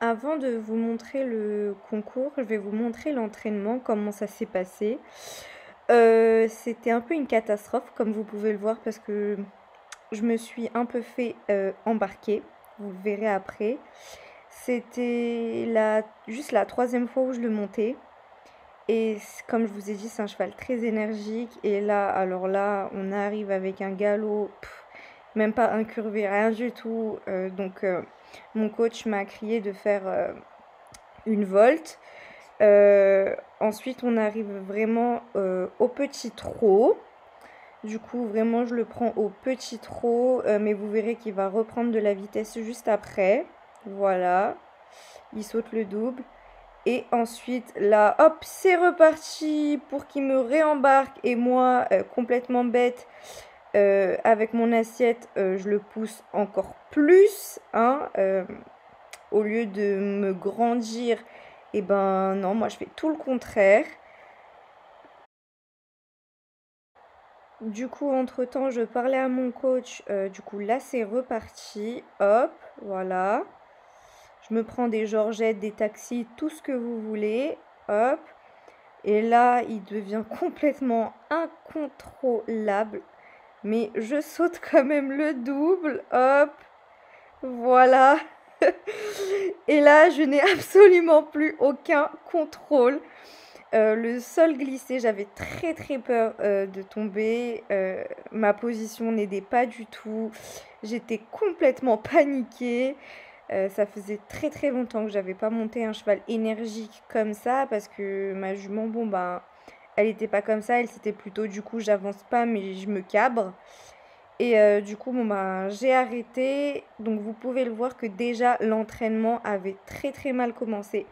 Avant de vous montrer le concours, je vais vous montrer l'entraînement, comment ça s'est passé. C'était un peu une catastrophe comme vous pouvez le voir parce que je me suis un peu fait, embarquer. Vous le verrez après. C'était juste la troisième fois où je le montais et comme je vous ai dit, c'est un cheval très énergique et là, alors là, on arrive avec un galop, même pas incurvé, rien du tout, mon coach m'a crié de faire, une volte. Ensuite, on arrive vraiment au petit trot. Du coup, vraiment, je le prends au petit trot, mais vous verrez qu'il va reprendre de la vitesse juste après. Voilà, il saute le double. Et ensuite, là, hop, c'est reparti pour qu'il me réembarque. Et moi, complètement bête, avec mon assiette, je le pousse encore plus, hein, au lieu de me grandir, et ben non, moi je fais tout le contraire. Du coup, entre-temps, je parlais à mon coach. Du coup, là, c'est reparti. Hop, voilà. Je me prends des georgettes, des taxis, tout ce que vous voulez. Hop. Et là, il devient complètement incontrôlable. Mais je saute quand même le double. Hop. Voilà. Et là, je n'ai absolument plus aucun contrôle. Le sol glissait, j'avais très très peur de tomber. Ma position n'aidait pas du tout. J'étais complètement paniquée. Ça faisait très très longtemps que j'avais pas monté un cheval énergique comme ça parce que ma jument, bon ben, elle était pas comme ça. Elle c'était plutôt du coup j'avance pas mais je me cabre. Et du coup, bon ben, j'ai arrêté. Donc vous pouvez le voir que déjà l'entraînement avait très très mal commencé.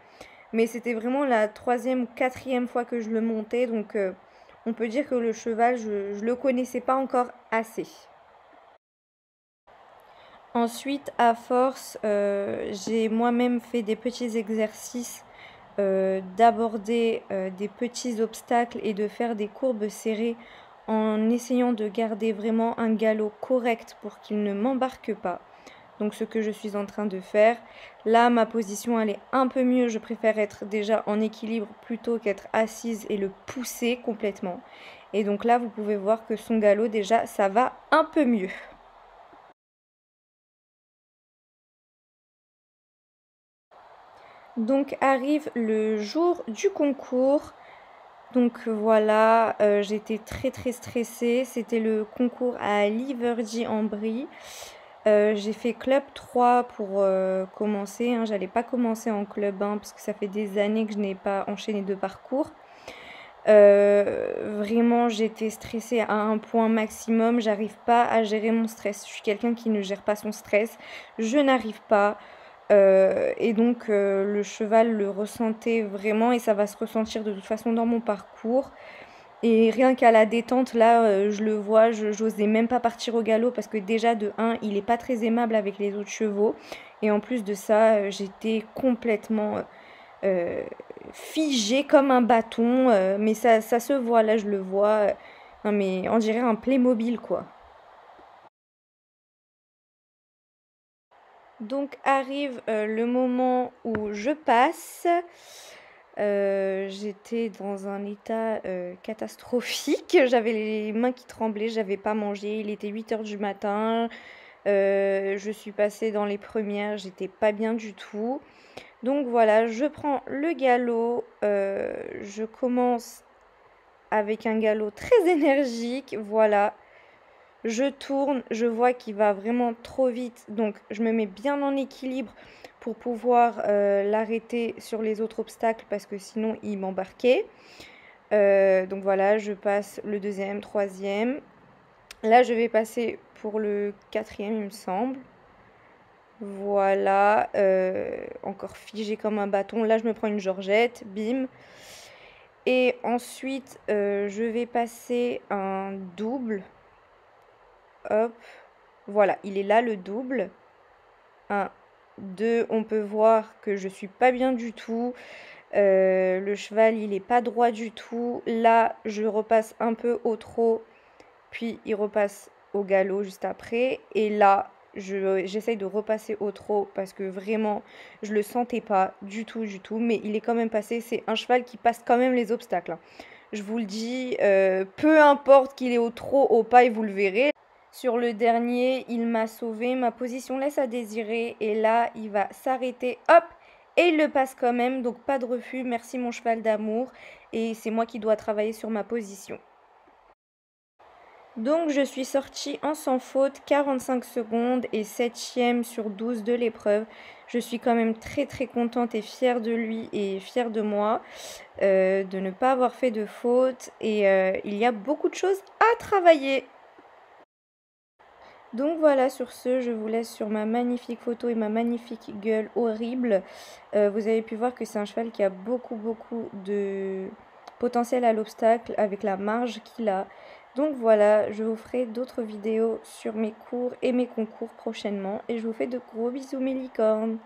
Mais c'était vraiment la troisième ou quatrième fois que je le montais, donc on peut dire que le cheval, je le connaissais pas encore assez. Ensuite, à force, j'ai moi-même fait des petits exercices, d'aborder des petits obstacles et de faire des courbes serrées en essayant de garder vraiment un galop correct pour qu'il ne m'embarque pas. Donc ce que je suis en train de faire. Là, ma position, elle est un peu mieux. Je préfère être déjà en équilibre plutôt qu'être assise et le pousser complètement. Et donc là, vous pouvez voir que son galop, déjà, ça va un peu mieux. Donc arrive le jour du concours. Donc voilà, j'étais très très stressée. C'était le concours à Livergy en Brie. J'ai fait club 3 pour commencer, hein. J'allais pas commencer en club 1 parce que ça fait des années que je n'ai pas enchaîné de parcours. Vraiment, j'étais stressée à un point maximum. J'arrive pas à gérer mon stress. Je suis quelqu'un qui ne gère pas son stress. Je n'arrive pas. Et donc, le cheval le ressentait vraiment et ça va se ressentir de toute façon dans mon parcours. Et rien qu'à la détente, là, je le vois, j'osais même pas partir au galop parce que déjà de un, il est pas très aimable avec les autres chevaux. Et en plus de ça, j'étais complètement figée comme un bâton. Mais ça se voit, là, je le vois. Non, mais on dirait un Playmobil, quoi. Donc arrive le moment où je passe. J'étais dans un état catastrophique. J'avais les mains qui tremblaient, j'avais pas mangé. Il était 8 heures du matin. Je suis passée dans les premières, j'étais pas bien du tout. Donc voilà, je prends le galop. Je commence avec un galop très énergique. Voilà, je tourne, je vois qu'il va vraiment trop vite, donc je me mets bien en équilibre pour pouvoir l'arrêter sur les autres obstacles parce que sinon il m'embarquait. Donc voilà, je passe le deuxième, troisième. Là, je vais passer pour le quatrième, il me semble. Voilà, encore figé comme un bâton. Là, je me prends une georgette, bim. Et ensuite, je vais passer un double. Hop, voilà, il est là le double. 1, 2, on peut voir que je suis pas bien du tout. Le cheval, il est pas droit du tout. Là, je repasse un peu au trot, puis il repasse au galop juste après. Et là, j'essaye de repasser au trot parce que vraiment, je le sentais pas du tout, du tout. Mais il est quand même passé. C'est un cheval qui passe quand même les obstacles, hein. Je vous le dis, peu importe qu'il est au trot, au pas, et vous le verrez. Sur le dernier, il m'a sauvé. Ma position laisse à désirer. Et là, il va s'arrêter. Hop! Et il le passe quand même. Donc pas de refus. Merci mon cheval d'amour. Et c'est moi qui dois travailler sur ma position. Donc je suis sortie en sans faute, 45 secondes et 7e sur 12 de l'épreuve. Je suis quand même très très contente et fière de lui et fière de moi de ne pas avoir fait de faute. Et il y a beaucoup de choses à travailler. Donc voilà, sur ce, je vous laisse sur ma magnifique photo et ma magnifique gueule horrible. Vous avez pu voir que c'est un cheval qui a beaucoup de potentiel à l'obstacle avec la marge qu'il a. Donc voilà, je vous ferai d'autres vidéos sur mes cours et mes concours prochainement. Et je vous fais de gros bisous mes licornes.